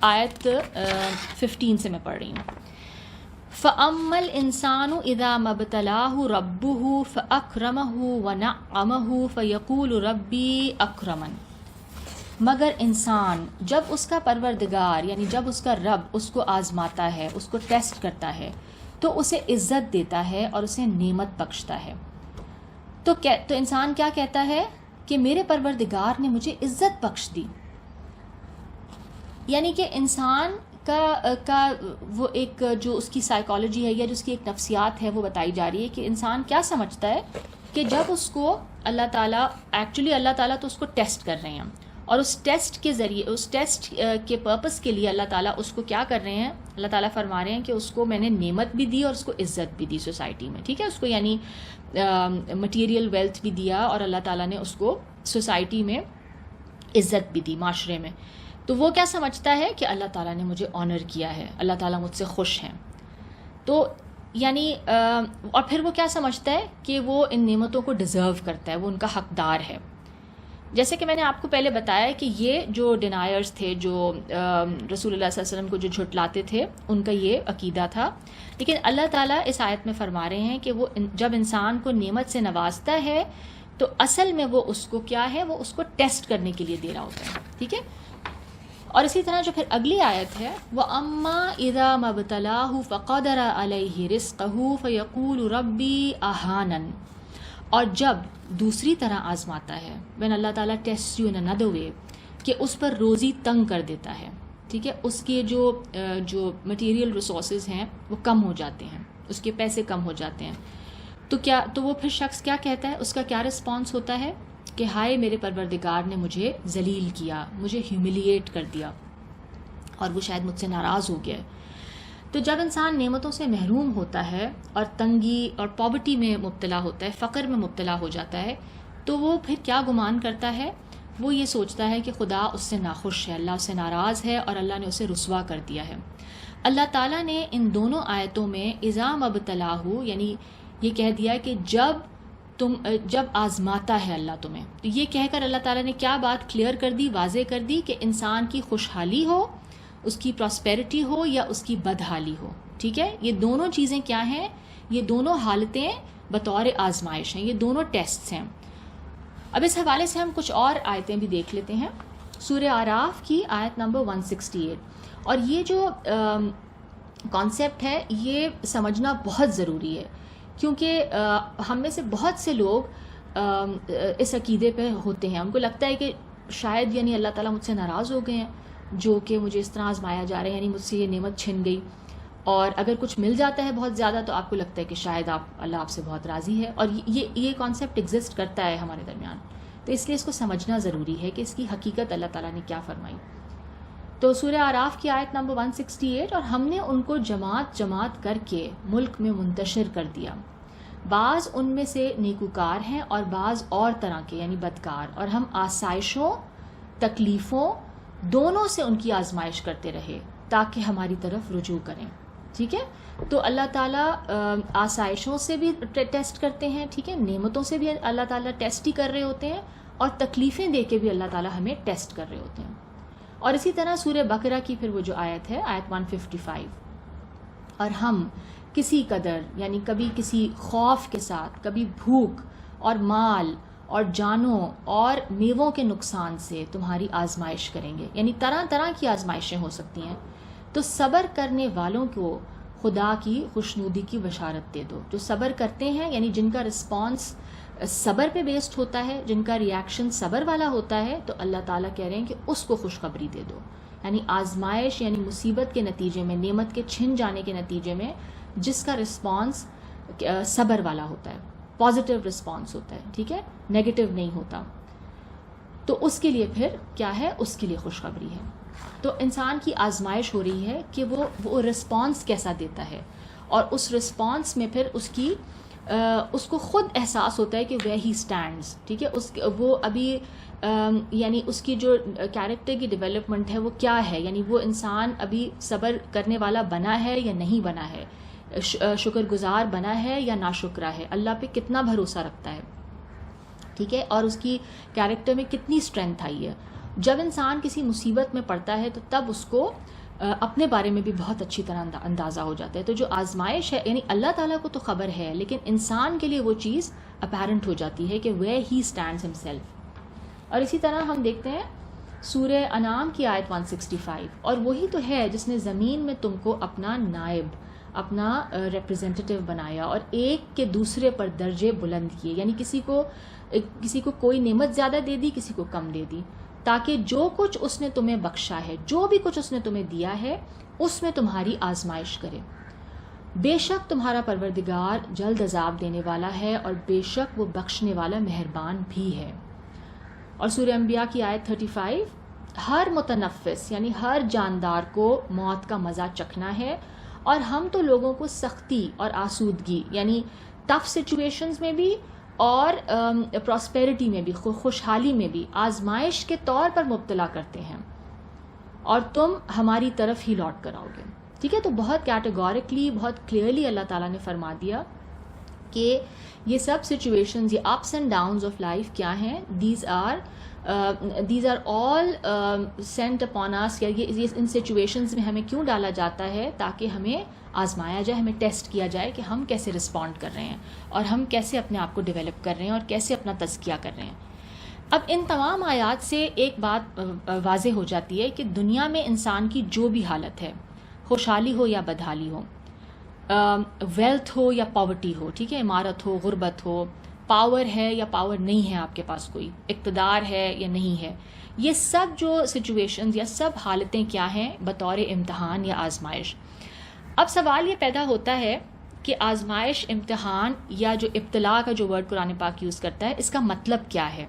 آیت 15 سے میں پڑھ رہی ہوں. فَأَمَّا الْإِنسَانُ إِذَا مَا ابْتَلَاهُ رَبُّهُ فَأَكْرَمَهُ وَنَعَّمَهُ فَيَقُولُ رَبِّي أَكْرَمَنِ. مگر انسان جب اس کا پروردگار یعنی جب اس کا رب اس کو آزماتا ہے، اس کو ٹیسٹ کرتا ہے، تو اسے عزت دیتا ہے اور اسے نعمت بخشتا ہے. تو انسان کیا کہتا ہے کہ میرے پروردگار نے مجھے عزت بخش دی. یعنی کہ انسان کا وہ ایک جو اس کی سائیکالوجی ہے یا جو اس کی ایک نفسیات ہے وہ بتائی جا رہی ہے کہ انسان کیا سمجھتا ہے کہ جب اس کو اللہ تعالیٰ اللہ تعالیٰ تو اس کو ٹیسٹ کر رہے ہیں، اور اس ٹیسٹ کے ذریعے اس ٹیسٹ کے پرپس کے لیے اللہ تعالیٰ اس کو کیا کر رہے ہیں، اللہ تعالیٰ فرما رہے ہیں کہ اس کو میں نے نعمت بھی دی اور اس کو عزت بھی دی سوسائٹی میں. ٹھیک ہے، اس کو یعنی مٹیریل ویلتھ بھی دیا اور اللہ تعالیٰ نے اس کو سوسائٹی میں عزت بھی دی، معاشرے میں. تو وہ کیا سمجھتا ہے کہ اللہ تعالیٰ نے مجھے آنر کیا ہے، اللہ تعالیٰ مجھ سے خوش ہیں. تو یعنی اور پھر وہ کیا سمجھتا ہے کہ وہ ان نعمتوں کو ڈیزرو کرتا ہے، وہ ان کا حقدار ہے. جیسے کہ میں نے آپ کو پہلے بتایا کہ یہ جو ڈینائرز تھے، جو رسول اللہ صلی اللہ علیہ وسلم کو جو جھٹلاتے تھے، ان کا یہ عقیدہ تھا. لیکن اللہ تعالیٰ اس آیت میں فرما رہے ہیں کہ وہ جب انسان کو نعمت سے نوازتا ہے تو اصل میں وہ اس کو کیا ہے، وہ اس کو ٹیسٹ کرنے کے لیے دے رہا ہوتا ہے. ٹھیک ہے، اور اسی طرح جو پھر اگلی آیت ہے وَأَمَّا إِذَا مَا ابْتَلَاهُ فَقَدَرَ عَلَيْهِ رِزْقَهُ فَيَقُولُ رَبِّي أَهَانَنِ. اور جب دوسری طرح آزماتا ہے، when اللہ تعالیٰ test you in another way، کہ اس پر روزی تنگ کر دیتا ہے. ٹھیک ہے، اس کے جو مٹیریل ریسورسز ہیں وہ کم ہو جاتے ہیں، اس کے پیسے کم ہو جاتے ہیں، تو وہ پھر شخص کیا کہتا ہے، اس کا کیا رسپانس ہوتا ہے کہ ہائے میرے پروردگار نے مجھے ذلیل کیا، مجھے ہیوملیٹ کر دیا، اور وہ شاید مجھ سے ناراض ہو گیا. تو جب انسان نعمتوں سے محروم ہوتا ہے اور تنگی اور پاورٹی میں مبتلا ہوتا ہے، فقر میں مبتلا ہو جاتا ہے، تو وہ پھر کیا گمان کرتا ہے، وہ یہ سوچتا ہے کہ خدا اس سے ناخوش ہے، اللہ اس سے ناراض ہے اور اللہ نے اسے رسوا کر دیا ہے. اللہ تعالیٰ نے ان دونوں آیتوں میں اذا ما ابتلاہ یعنی یہ کہہ دیا کہ جب آزماتا ہے اللہ تمہیں، تو یہ کہہ کر اللہ تعالیٰ نے کیا بات کلیئر کر دی، واضح کر دی کہ انسان کی خوشحالی ہو، اس کی پراسپیرٹی ہو یا اس کی بدحالی ہو. ٹھیک ہے، یہ دونوں چیزیں کیا ہیں، یہ دونوں حالتیں بطور آزمائش ہیں، یہ دونوں ٹیسٹس ہیں. اب اس حوالے سے ہم کچھ اور آیتیں بھی دیکھ لیتے ہیں. سورہ اعراف کی آیت نمبر 168. اور یہ جو کانسیپٹ ہے یہ سمجھنا بہت ضروری ہے، کیونکہ ہم میں سے بہت سے لوگ اس عقیدے پہ ہوتے ہیں. ہم کو لگتا ہے کہ شاید یعنی اللہ تعالیٰ مجھ سے ناراض ہو گئے ہیں جو کہ مجھے اس طرح آزمایا جا رہا ہے، یعنی مجھ سے یہ نعمت چھن گئی، اور اگر کچھ مل جاتا ہے بہت زیادہ تو آپ کو لگتا ہے کہ شاید اللہ آپ سے بہت راضی ہے. اور یہ کانسیپٹ ایگزسٹ کرتا ہے ہمارے درمیان، تو اس لیے اس کو سمجھنا ضروری ہے کہ اس کی حقیقت اللہ تعالیٰ نے کیا فرمائی. تو سورہ اعراف کی آیت نمبر 168. اور ہم نے ان کو جماعت جماعت کر کے ملک میں منتشر کر دیا، بعض ان میں سے نیکوکار ہیں اور بعض اور طرح کے یعنی بدکار، اور ہم آسائشوں تکلیفوں دونوں سے ان کی آزمائش کرتے رہے تاکہ ہماری طرف رجوع کریں. ٹھیک ہے، تو اللہ تعالیٰ آسائشوں سے بھی ٹیسٹ کرتے ہیں، ٹھیک ہے، نعمتوں سے بھی اللہ تعالیٰ ٹیسٹ ہی کر رہے ہوتے ہیں، اور تکلیفیں دے کے بھی اللہ تعالیٰ ہمیں ٹیسٹ کر رہے ہوتے ہیں. اور اسی طرح سورہ بقرہ کی پھر وہ جو آیت ہے آیت 155. اور ہم کسی قدر یعنی کبھی کسی خوف کے ساتھ، کبھی بھوک اور مال اور جانوں اور میووں کے نقصان سے تمہاری آزمائش کریں گے. یعنی طرح طرح کی آزمائشیں ہو سکتی ہیں، تو صبر کرنے والوں کو خدا کی خوشنودی کی بشارت دے دو. جو صبر کرتے ہیں یعنی جن کا رسپانس صبر پہ بیسڈ ہوتا ہے، جن کا ریاکشن صبر والا ہوتا ہے، تو اللہ تعالیٰ کہہ رہے ہیں کہ اس کو خوشخبری دے دو. یعنی آزمائش یعنی مصیبت کے نتیجے میں، نعمت کے چھن جانے کے نتیجے میں جس کا رسپانس صبر والا ہوتا ہے، پازیٹیو رسپانس ہوتا ہے، ٹھیک ہے، نیگیٹو نہیں ہوتا، تو اس کے لیے پھر کیا ہے، اس کے لیے خوشخبری ہے. تو انسان کی آزمائش ہو رہی ہے کہ وہ رسپانس کیسا دیتا ہے، اور اس رسپانس میں پھر اس کو خود احساس ہوتا ہے کہ ویئر ہی اسٹینڈز. ٹھیک ہے، وہ ابھی یعنی اس کی جو کیریکٹر کی ڈیولپمنٹ ہے وہ کیا ہے، یعنی وہ انسان ابھی صبر کرنے والا بنا ہے یا نہیں بنا ہے، شکر گزار بنا ہے یا ناشکرہ ہے، اللہ پہ کتنا بھروسہ رکھتا ہے، ٹھیک ہے، اور اس کی کیریکٹر میں کتنی اسٹرینتھ آئی ہے. جب انسان کسی مصیبت میں پڑتا ہے تو تب اس کو اپنے بارے میں بھی بہت اچھی طرح اندازہ ہو جاتا ہے. تو جو آزمائش ہے یعنی اللہ تعالیٰ کو تو خبر ہے, لیکن انسان کے لیے وہ چیز اپیرنٹ ہو جاتی ہے کہ where he stands himself. اور اسی طرح ہم دیکھتے ہیں سورہ انعام کی آیت 165, اور وہی تو ہے جس نے زمین میں تم کو اپنا نائب, اپنا ریپرزینٹیٹیو بنایا اور ایک کے دوسرے پر درجے بلند کیے, یعنی کسی کو کوئی نعمت زیادہ دے دی, کسی کو کم دے دی, تاکہ جو کچھ اس نے تمہیں بخشا ہے, جو بھی کچھ اس نے تمہیں دیا ہے, اس میں تمہاری آزمائش کرے. بے شک تمہارا پروردگار جلد عذاب دینے والا ہے, اور بے شک وہ بخشنے والا مہربان بھی ہے. اور سورہ انبیاء کی آیت 35, ہر متنفس یعنی ہر جاندار کو موت کا مزہ چکھنا ہے, اور ہم تو لوگوں کو سختی اور آسودگی یعنی ٹف سچویشنز میں بھی اور پراسپیرٹی میں بھی, خوشحالی میں بھی آزمائش کے طور پر مبتلا کرتے ہیں, اور تم ہماری طرف ہی لوٹ کر آؤ گے. ٹھیک ہے, تو بہت کیٹیگوریکلی, بہت کلیئرلی اللہ تعالیٰ نے فرما دیا کہ یہ سب سچویشنز, یہ ups and downs of life کیا ہیں, these are all sent upon us, یا یہ ان سچویشنز میں ہمیں کیوں ڈالا جاتا ہے, تاکہ ہمیں آزمایا جائے, ہمیں ٹیسٹ کیا جائے کہ ہم کیسے رسپونڈ کر رہے ہیں, اور ہم کیسے اپنے آپ کو ڈیولپ کر رہے ہیں, اور کیسے اپنا تزکیہ کر رہے ہیں. اب ان تمام آیات سے ایک بات واضح ہو جاتی ہے کہ دنیا میں انسان کی جو بھی حالت ہے, خوشحالی ہو یا بدحالی ہو, ویلتھ ہو یا پاورٹی ہو, ٹھیک ہے, عمارت ہو, غربت ہو, پاور ہے یا پاور نہیں ہے آپ کے پاس, کوئی اقتدار ہے یا نہیں ہے, یہ سب جو سچویشنز یا سب حالتیں کیا ہیں, بطور امتحان یا آزمائش. اب سوال یہ پیدا ہوتا ہے کہ آزمائش, امتحان یا جو ابتلا کا جو ورڈ قرآن پاک یوز کرتا ہے, اس کا مطلب کیا ہے.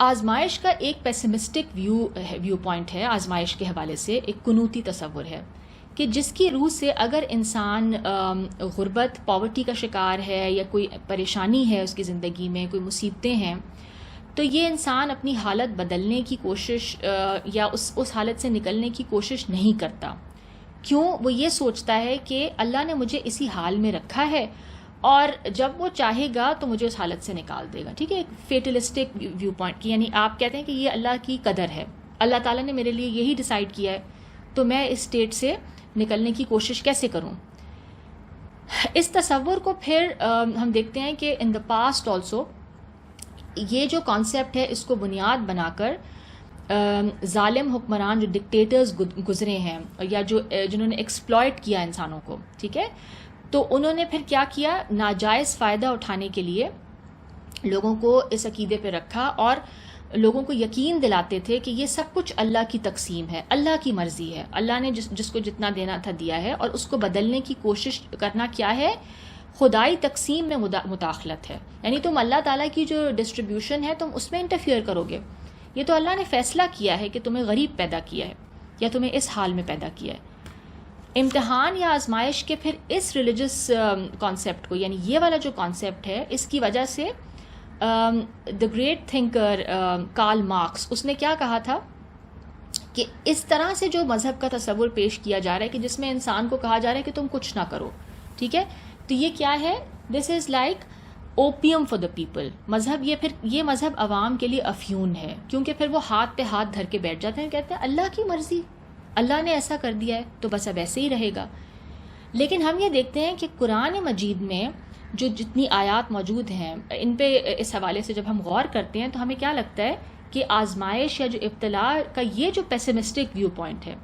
آزمائش کا ایک پیسمسٹک ویو پوائنٹ ہے, آزمائش کے حوالے سے ایک کنوتی تصور ہے کہ جس کی روح سے اگر انسان غربت, پاورٹی کا شکار ہے, یا کوئی پریشانی ہے اس کی زندگی میں, کوئی مصیبتیں ہیں, تو یہ انسان اپنی حالت بدلنے کی کوشش یا اس حالت سے نکلنے کی کوشش نہیں کرتا. کیوں؟ وہ یہ سوچتا ہے کہ اللہ نے مجھے اسی حال میں رکھا ہے, اور جب وہ چاہے گا تو مجھے اس حالت سے نکال دے گا. ٹھیک ہے, ایک فیٹلسٹک ویو پوائنٹ کی, یعنی آپ کہتے ہیں کہ یہ اللہ کی قدر ہے, اللہ تعالیٰ نے میرے لیے یہی ڈیسائیڈ کیا ہے, تو میں اس اسٹیٹ سے نکلنے کی کوشش کیسے کروں. اس تصور کو پھر ہم دیکھتے ہیں کہ ان دا پاسٹ آلسو یہ جو کانسیپٹ ہے, اس کو بنیاد بنا کر ظالم حکمران جو ڈکٹیٹرز گزرے ہیں, یا جنہوں نے ایکسپلائٹ کیا انسانوں کو, ٹھیک ہے, تو انہوں نے پھر کیا کیا, ناجائز فائدہ اٹھانے کے لیے لوگوں کو اس عقیدے پہ رکھا, اور لوگوں کو یقین دلاتے تھے کہ یہ سب کچھ اللہ کی تقسیم ہے, اللہ کی مرضی ہے, اللہ نے جس کو جتنا دینا تھا دیا ہے, اور اس کو بدلنے کی کوشش کرنا کیا ہے, خدائی تقسیم میں مداخلت ہے. یعنی تم اللہ تعالیٰ کی جو ڈسٹریبیوشن ہے تم اس میں انٹرفیئر کرو گے. یہ تو اللہ نے فیصلہ کیا ہے کہ تمہیں غریب پیدا کیا ہے, یا تمہیں اس حال میں پیدا کیا ہے. امتحان یا آزمائش کے پھر اس ریلیجس کانسیپٹ کو, یعنی یہ والا جو کانسیپٹ ہے, اس کی وجہ سے the great thinker Karl Marx, اس نے کیا کہا تھا کہ اس طرح سے جو مذہب کا تصور پیش کیا جا رہا ہے کہ جس میں انسان کو کہا جا رہا ہے کہ تم کچھ نہ کرو, ٹھیک ہے, تو یہ کیا ہے, this is like opium for the people. مذہب یہ مذہب عوام کے لیے افیون ہے, کیونکہ پھر وہ ہاتھ پہ ہاتھ دھر کے بیٹھ جاتے ہیں, کہتے ہیں اللہ کی مرضی, اللہ نے ایسا کر دیا ہے تو بس اب ایسے ہی رہے گا. لیکن ہم یہ دیکھتے ہیں کہ قرآن مجید میں جو جتنی آیات موجود ہیں, ان پہ اس حوالے سے جب ہم غور کرتے ہیں تو ہمیں کیا لگتا ہے کہ آزمائش یا جو ابتلا کا یہ جو پیسمسٹک ویو پوائنٹ ہے,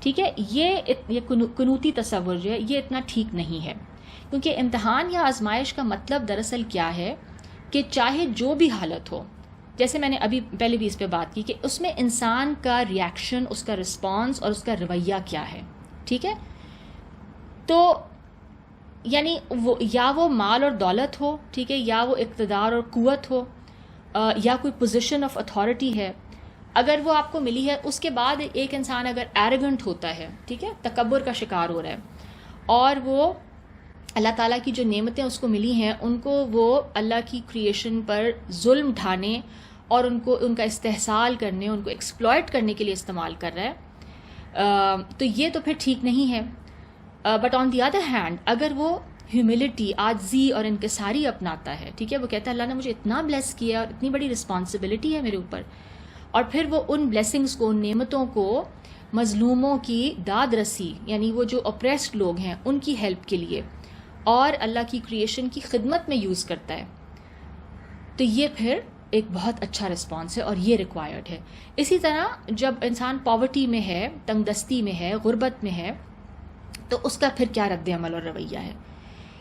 ٹھیک ہے, یہ کنوتی تصور جو ہے یہ اتنا ٹھیک نہیں ہے. کیونکہ امتحان یا آزمائش کا مطلب دراصل کیا ہے کہ چاہے جو بھی حالت ہو, جیسے میں نے ابھی پہلے بھی اس پہ بات کی کہ اس میں انسان کا ریاکشن, اس کا رسپانس اور اس کا رویہ کیا ہے, ٹھیک ہے. تو یعنی وہ مال اور دولت ہو, ٹھیک ہے, یا وہ اقتدار اور قوت ہو, یا کوئی پوزیشن آف اتھارٹی ہے, اگر وہ آپ کو ملی ہے, اس کے بعد ایک انسان اگر ایروگنٹ ہوتا ہے, ٹھیک ہے, تکبر کا شکار ہو رہا ہے, اور وہ اللہ تعالیٰ کی جو نعمتیں اس کو ملی ہیں ان کو وہ اللہ کی کریشن پر ظلم ڈھانے اور ان کا استحصال کرنے, ان کو ایکسپلائٹ کرنے کے لیے استعمال کر رہا ہے, تو یہ تو پھر ٹھیک نہیں ہے. But on the other hand اگر وہ ہیوملٹی، عاجزی اور انکساری اپناتا ہے. ٹھیک ہے، وہ کہتا ہے اللہ نے مجھے اتنا بلیس کیا اور اتنی بڑی رسپانسبلٹی ہے میرے اوپر، اور پھر وہ ان بلیسنگز کو، ان نعمتوں کو مظلوموں کی داد رسی، یعنی وہ جو اپریسڈ لوگ ہیں ان کی ہیلپ کے لیے اور اللہ کی کریشن کی خدمت میں یوز کرتا ہے. تو یہ پھر ایک بہت اچھا رسپانس ہے اور یہ ریکوائرڈ ہے. اسی طرح جب انسان پاورٹی میں ہے، تنگ دستی میں ہے، غربت میں ہے، تو اس کا پھر کیا رد عمل اور رویہ ہے؟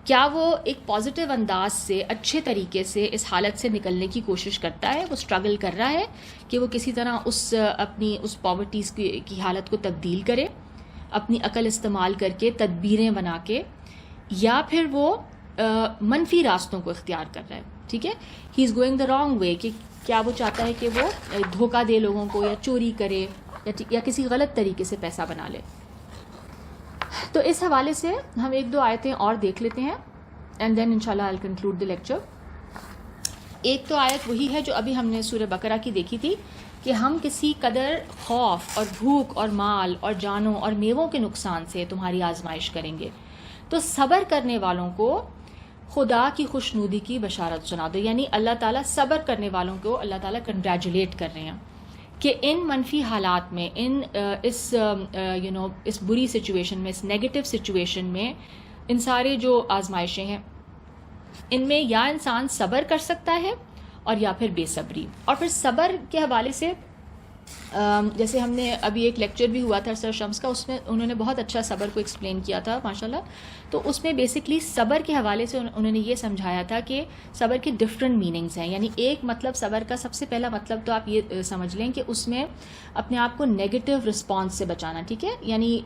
کیا وہ ایک پازیٹیو انداز سے اچھے طریقے سے اس حالت سے نکلنے کی کوشش کرتا ہے؟ وہ اسٹرگل کر رہا ہے کہ وہ کسی طرح اپنی اس پاورٹیز کی حالت کو تبدیل کرے، اپنی عقل استعمال کر کے، تدبیریں بنا کے، یا پھر وہ منفی راستوں کو اختیار کر رہا ہے؟ ٹھیک ہے، ہی is going the wrong way, کہ کیا وہ چاہتا ہے کہ وہ دھوکہ دے لوگوں کو، یا چوری کرے، یا کسی غلط طریقے سے پیسہ بنا لے. تو اس حوالے سے ہم ایک دو آیتیں اور دیکھ لیتے ہیں، اینڈ دین انشاءاللہ آئی ول کنکلوڈ دی لیکچر. ایک تو آیت وہی ہے جو ابھی ہم نے سورہ بقرہ کی دیکھی تھی، کہ ہم کسی قدر خوف اور بھوک اور مال اور جانوں اور میووں کے نقصان سے تمہاری آزمائش کریں گے، تو صبر کرنے والوں کو خدا کی خوشنودی کی بشارت سنا دو. یعنی اللہ تعالیٰ صبر کرنے والوں کو اللہ تعالیٰ کنگریجولیٹ کر رہے ہیں کہ ان منفی حالات میں، اس بری سچویشن میں، اس نیگیٹو سچویشن میں، ان سارے جو آزمائشیں ہیں ان میں یا انسان صبر کر سکتا ہے اور یا پھر بے صبری. اور پھر صبر کے حوالے سے جیسے ہم نے ابھی ایک لیکچر بھی ہوا تھا سر شمس کا، اس میں انہوں نے بہت اچھا صبر کو ایکسپلین کیا تھا ماشاءاللہ. تو اس میں بیسکلی صبر کے حوالے سے انہوں نے یہ سمجھایا تھا کہ صبر کے ڈفرینٹ میننگز ہیں. یعنی ایک مطلب صبر کا، سب سے پہلا مطلب تو آپ یہ سمجھ لیں کہ اس میں اپنے آپ کو نیگیٹو رسپانس سے بچانا. ٹھیک ہے، یعنی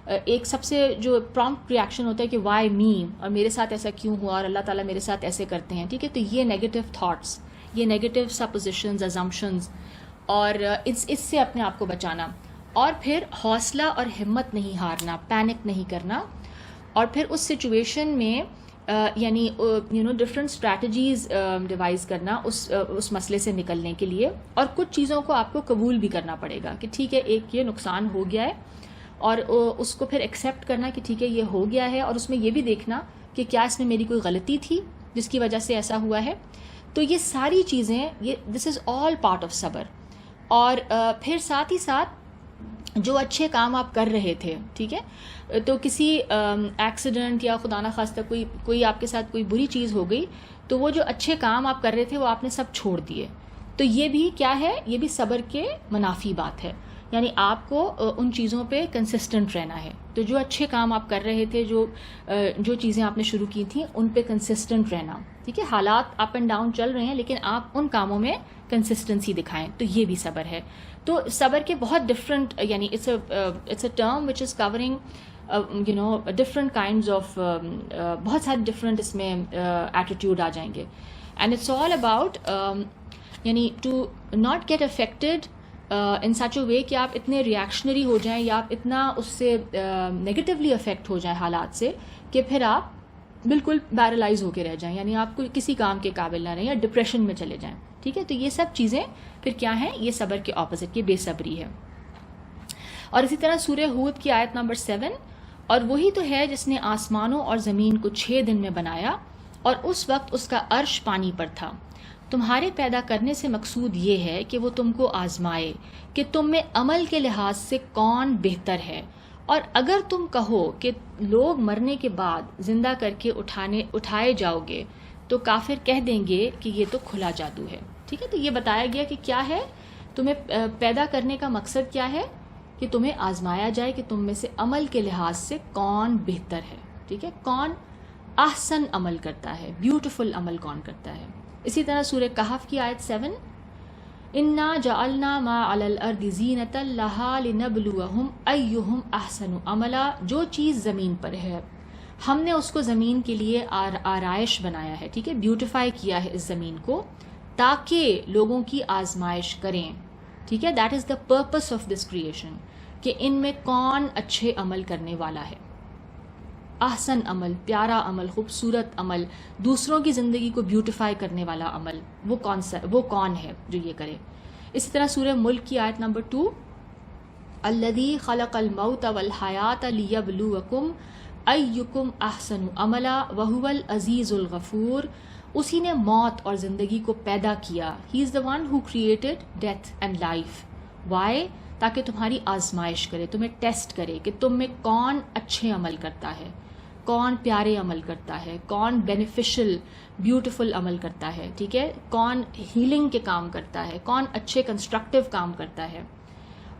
ایک سب سے جو پرامپٹ ریاکشن ہوتا ہے کہ وائی می، اور میرے ساتھ ایسا کیوں ہوا، اور اللہ تعالیٰ میرے ساتھ ایسے کرتے ہیں. ٹھیک ہے، تو یہ نیگیٹو تھاٹس، یہ نیگیٹو سپوزیشنز، ازمپشنز، اور اس سے اپنے آپ کو بچانا. اور پھر حوصلہ اور ہمت نہیں ہارنا، پینک نہیں کرنا. اور پھر اس سچویشن میں یعنی ڈفرینٹ اسٹریٹجیز ڈیوائز کرنا اس مسئلے سے نکلنے کے لیے. اور کچھ چیزوں کو آپ کو قبول بھی کرنا پڑے گا کہ ٹھیک ہے ایک یہ نقصان ہو گیا ہے، اور اس کو پھر ایکسیپٹ کرنا کہ ٹھیک ہے یہ ہو گیا ہے، اور اس میں یہ بھی دیکھنا کہ کیا اس میں میری کوئی غلطی تھی جس کی وجہ سے ایسا ہوا ہے. تو یہ ساری چیزیں، دس از آل پارٹ آف صبر. اور پھر ساتھ ہی ساتھ جو اچھے کام آپ کر رہے تھے، ٹھیک ہے، تو کسی ایکسیڈنٹ یا خدا نہ خواستہ کوئی آپ کے ساتھ کوئی بری چیز ہو گئی، تو وہ جو اچھے کام آپ کر رہے تھے وہ آپ نے سب چھوڑ دیے. تو یہ بھی کیا ہے، یہ بھی صبر کے منافی بات ہے. یعنی آپ کو ان چیزوں پہ کنسسٹنٹ رہنا ہے. تو جو اچھے کام آپ کر رہے تھے، جو چیزیں آپ نے شروع کی تھیں، ان پہ کنسسٹنٹ رہنا. ٹھیک ہے، حالات اپ اینڈ ڈاؤن چل رہے ہیں لیکن آپ ان کاموں میں کنسسٹنسی دکھائیں. تو یہ بھی صبر ہے. تو صبر کے بہت ڈفرینٹ، یعنی it's a term which is covering different kinds of, بہت سارے ڈفرینٹ اس میں ایٹیٹیوڈ آ جائیں گے. اینڈ اٹس آل اباؤٹ یعنی to not get affected in such a way کہ آپ اتنے ریئیکشنری ہو جائیں یا آپ اتنا اس سے نیگیٹیولی افیکٹ ہو جائیں حالات سے کہ پھر آپ بالکل پیرالائز ہو کے رہ جائیں، یعنی آپ کو کسی کام کے قابل نہ رہیں یا ڈپریشن میں چلے جائیں. ٹھیک ہے، تو یہ سب چیزیں پھر کیا ہیں، یہ صبر کے اپوزٹ، یہ بے صبری ہے. اور اسی طرح سورہ ہود کی آیت نمبر 7، اور وہی تو ہے جس نے آسمانوں اور زمین کو 6 دن میں بنایا، اور اس وقت اس کا عرش پانی پر تھا. تمہارے پیدا کرنے سے مقصود یہ ہے کہ وہ تم کو آزمائے کہ تم میں عمل کے لحاظ سے کون بہتر ہے. اور اگر تم کہو کہ لوگ مرنے کے بعد زندہ کر کے اٹھائے جاؤ گے، تو کافر کہہ دیں گے کہ یہ تو کھلا جادو ہے. ٹھیک ہے، تو یہ بتایا گیا کہ کیا ہے، تمہیں پیدا کرنے کا مقصد کیا ہے، کہ تمہیں آزمایا جائے کہ تم میں سے عمل کے لحاظ سے کون بہتر ہے. ٹھیک ہے، کون احسن عمل کرتا ہے، بیوٹیفل عمل کون کرتا ہے. اسی طرح سورہ کہف کی آیت 7، انا جعلنا ما علی الارض زینۃ لہا لنبلوہم ایہم احسن عملا. جو چیز زمین پر ہے ہم نے اس کو زمین کے لیے آرائش بنایا ہے. ٹھیک ہے، بیوٹیفائی کیا ہے اس زمین کو تاکہ لوگوں کی آزمائش کریں. ٹھیک ہے، that is the purpose of this creation, کہ ان میں کون اچھے عمل کرنے والا ہے، احسن عمل، پیارا عمل، خوبصورت عمل، دوسروں کی زندگی کو بیوٹیفائی کرنے والا عمل، وہ کون ہے جو یہ کرے. اسی طرح سورہ ملک کی آیت نمبر 2، الذی خلق الموت والحیات لیبلوکم ایکم احسن عملا وہو العزیز الغفور. اسی نے موت اور زندگی کو پیدا کیا. He is the one who created death and life. Why? تاکہ تمہاری آزمائش کرے، تمہیں ٹیسٹ کرے کہ تم میں کون اچھے عمل کرتا ہے، کون پیارے عمل کرتا ہے، کون بینیفیشل بیوٹیفل عمل کرتا ہے، ٹھیک ہے، کون ہیلنگ کے کام کرتا ہے، کون اچھے کنسٹرکٹیو کام کرتا ہے،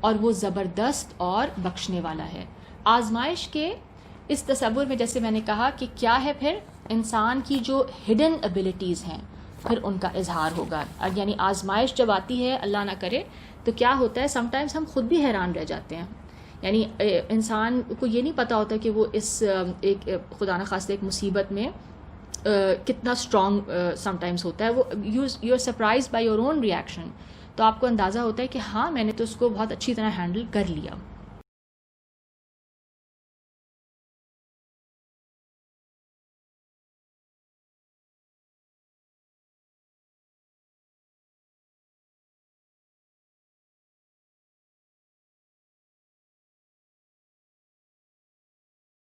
اور وہ زبردست اور بخشنے والا ہے. آزمائش کے اس تصور میں جیسے میں نے کہا کہ کیا ہے، پھر انسان کی جو ہڈن ابیلٹیز ہیں پھر ان کا اظہار ہوگا. یعنی آزمائش جب آتی ہے، اللہ نہ کرے، تو کیا ہوتا ہے، سم ٹائمز ہم خود بھی حیران رہ جاتے ہیں. یعنی انسان کو یہ نہیں پتہ ہوتا کہ وہ اس ایک خدا نخواستہ ایک مصیبت میں کتنا اسٹرانگ سم ٹائمز ہوتا ہے. وہ you are surprise by your own reaction. تو آپ کو اندازہ ہوتا ہے کہ ہاں میں نے تو اس کو بہت اچھی طرح ہینڈل کر لیا.